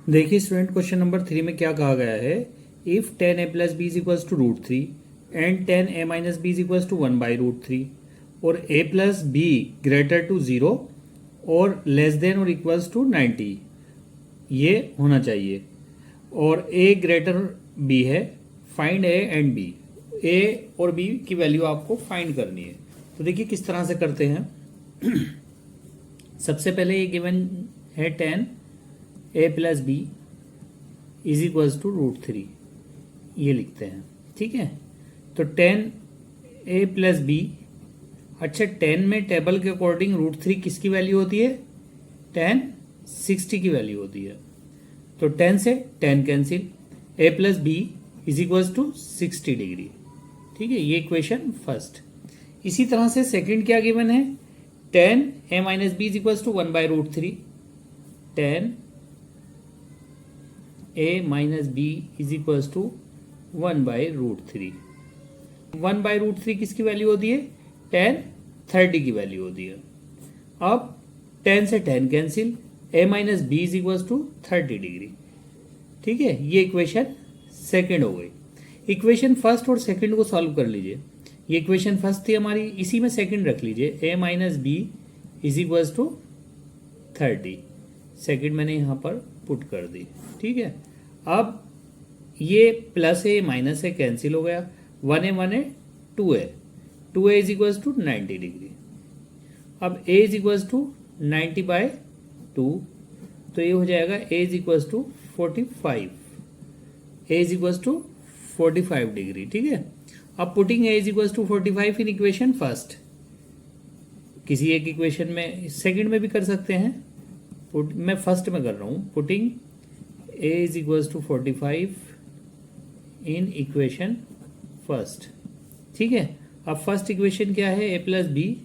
देखिए student, question number 3 में क्या कहा गया है। If 10a plus B is equals to root three and 10a minus b is equals to 1/√3 और a plus b greater to 0 और लेस देन और इक्वल्स टू 90 ये होना चाहिए, और a ग्रेटर b है। Find a and b, a और b की वैल्यू आपको फाइंड करनी है। तो देखिए किस तरह से करते हैं। सबसे पहले ये गिवन है 10a plus B is equals to √3, ये लिखते हैं। ठीक है, तो 10a प्लस बी। अच्छा, 10 में टेबल के अकॉर्डिंग √3 किसकी वैल्यू होती है? 10 60 की वैल्यू होती है। तो 10 से 10 cancel, a plus B is equals to 60 degree. ठीक है, ये इक्वेशन फर्स्ट। इसी तरह से सेकंड क्या गिवन है? 10a minus b is equals to 1/√3। 10a minus b is equals to 1/√3। 1/√3 किसकी वैल्यू होती है? 10 30 की वैल्यू होती है। अब 10 से 10 cancel, a minus b is equals to 30 degree. ठीक है, ये इक्वेशन सेकंड हो गई। इक्वेशन फर्स्ट और सेकंड को सॉल्व कर लीजिए। ये इक्वेशन फर्स्ट थी हमारी, इसी में सेकंड रख लीजिए। a minus b is equals to 30, second मैंने यहाँ पर पुट कर दी। ठीक है, अब ये प्लस है माइनस है कैंसिल हो गया। 1 है 2a is equals to 90 degree. अब a इज इक्वल्स टू 90/2, तो ये हो जाएगा a is equals to 45, a is equals to 45 degree. ठीक है, अब putting a is equals to 45 in equation first, किसी एक इक्वेशन में, सेकंड में भी कर सकते हैं, मैं फर्स्ट में कर रहा हूं। Putting a is equals to 45 in equation first. ठीक है, अब फर्स्ट इक्वेशन क्या है? a plus B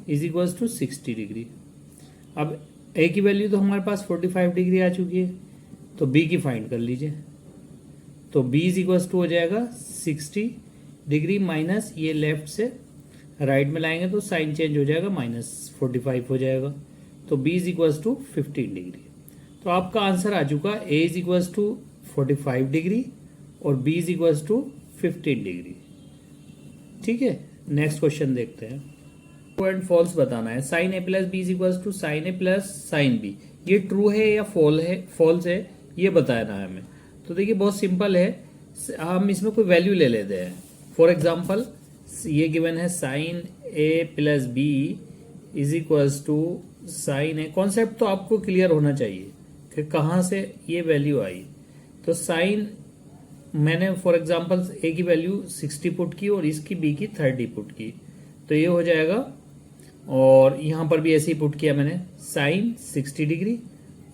is equals to 60 degree. अब a की वैल्यू तो हमारे पास 45 डिग्री आ चुकी है, तो b की फाइंड कर लीजिए। तो b इज इक्वल्स टू हो जाएगा 60 डिग्री माइनस, ये लेफ्ट से राइट में लाएंगे तो साइन चेंज हो जाएगा, -45 हो जाएगा। तो b is equals to 15 degree. तो आपका आंसर आ चुका a is equals to 45 degree और b is equals to 15 degree. ठीक है, नेक्स्ट क्वेश्चन देखते हैं। ट्रू एंड फॉल्स बताना है। Sine a plus B is equals to sine a plus sine B, ये ट्रू है या फॉल्स है, ये बताना है हमें। तो देखिए बहुत सिंपल है, हम इसमें कोई वैल्यू ले लेते हैं। फॉर एग्जाम्पल ये गिवन है sine a plus B is equals to sine A. Concept तो आपको क्लियर होना चाहिए कि कहाँ से ये वैल्यू आई। तो साइन, मैंने फॉर एग्जाम्पल a की वैल्यू 60 पुट की और इसकी b की 30 पुट की, तो ये हो जाएगा। और यहाँ पर भी ऐसे ही पुट किया मैंने, साइन 60 डिग्री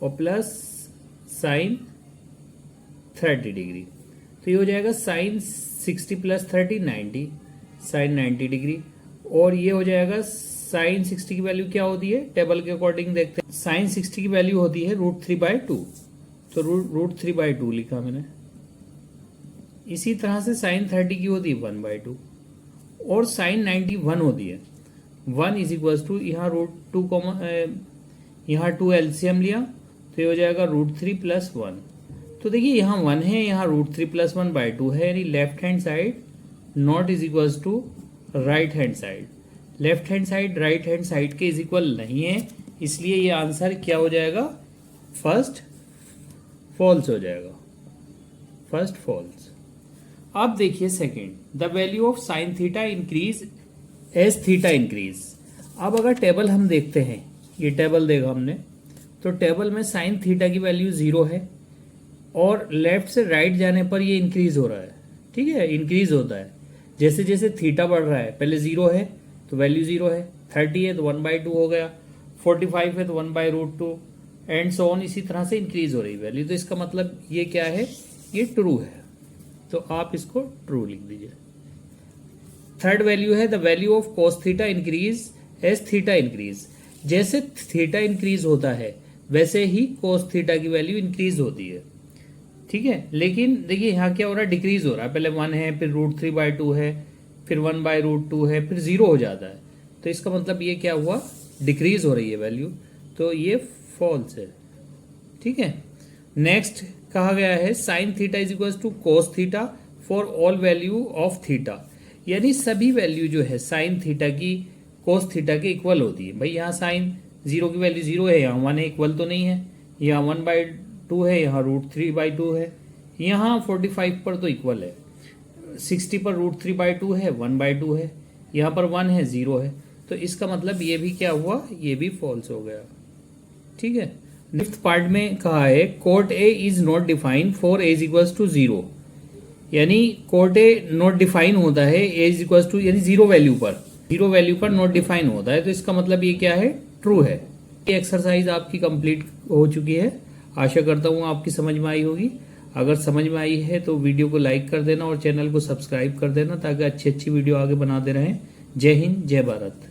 और प्लस साइन 30 डिग्री, तो ये हो जाएगा साइन 60 प्लस 30 90, साइन 90 डिग्री। और ये हो जाएगा साइन 60 की वैल्यू क्या होती है, टेबल के अकॉर्डिंग देखते हैं। साइन 60 की वैल्यू होती है √3/2, तो √3/2 लिखा मैंने। इसी तरह से साइन 30 की होती है 1/2 और साइन 90 1 होती है। 1 इज इक्वल्स टू, यहाँ √2 कॉमन, यहाँ 2 एलसीएम लिया तो ये हो जाएगा √3 प्लस 1। तो देखिए यहाँ 1 है, यहाँ √3 प्लस 1/2 है, यानी left hand side not is equals to right hand side. Left hand side right hand side के इज इक्वल नहीं है, इसलिए ये आंसर क्या हो जाएगा? फर्स्ट फॉल्स हो जाएगा, फर्स्ट फॉल्स। अब देखिए second, the value of sine theta increase as theta increase. अब अगर टेबल हम देखते हैं, ये टेबल देखा हमने, तो टेबल में साइन थीटा की वैल्यू 0 है और लेफ्ट से राइट जाने पर ये इंक्रीज हो रहा है। ठीक है, इंक्रीज होता है जैसे जैसे थीटा बढ़ रहा है। पहले 0 है तो वैल्यू 0 है, 30 है तो 1/2 हो गया, 45 है तो 1/√2 एंड सो ऑन, इसी तरह से इंक्रीज हो रही वैल्यू। तो इसका मतलब ये क्या है? ये ट्रू है, तो आप इसको ट्रू लिख दीजिए। थर्ड वैल्यू है the value of cos theta increase as theta increase. जैसे थीटा इंक्रीज होता है वैसे ही कोस थीटा की वैल्यू इंक्रीज होती है। ठीक है, लेकिन देखिए यहाँ क्या हो रहा है? डिक्रीज हो रहा है। पहले 1 है, फिर √3/2 है, फिर 1/√2 है, फिर 0 हो जाता है। तो इसका मतलब ये क्या हुआ? डिक्रीज हो रही है वैल्यू, तो ये फॉल्स है। ठीक है, नेक्स्ट कहा गया है sine theta is equal to cos theta for all value of theta, यानी सभी वैल्यू जो है साइन थीटा की कोस थीटा के इक्वल होती है। भाई यहाँ साइन जीरो की वैल्यू जीरो है, यहाँ वन है, इक्वल तो नहीं है। यहाँ 1/2 है, यहाँ √3/2 है। यहाँ 45 पर तो इक्वल है, 60 पर √3/2 है, 1/2 है। यहाँ पर 1 है, 0 है, तो इसका मतलब ये भी क्या हुआ, ये भी फॉल्स हो गया। ठीक है। फिफ्थ पार्ट में कहा है cot A is not defined for A is equals to 0, यानी कोट ए नॉट डिफाइन होता है ए इज इक्वल्स टू यानी जीरो वैल्यू पर नॉट डिफाइन होता है, तो इसका मतलब ये क्या है, ट्रू है। ये एक्सरसाइज आपकी कंप्लीट हो चुकी है। आशा करता हूँ आपकी समझ में आई होगी। अगर समझ में आई है तो वीडियो को लाइक कर देना और चैनल को सब्सक्राइब कर देना ताकि अच्छी अच्छी वीडियो आगे बनाते रहें। जय हिंद, जय भारत।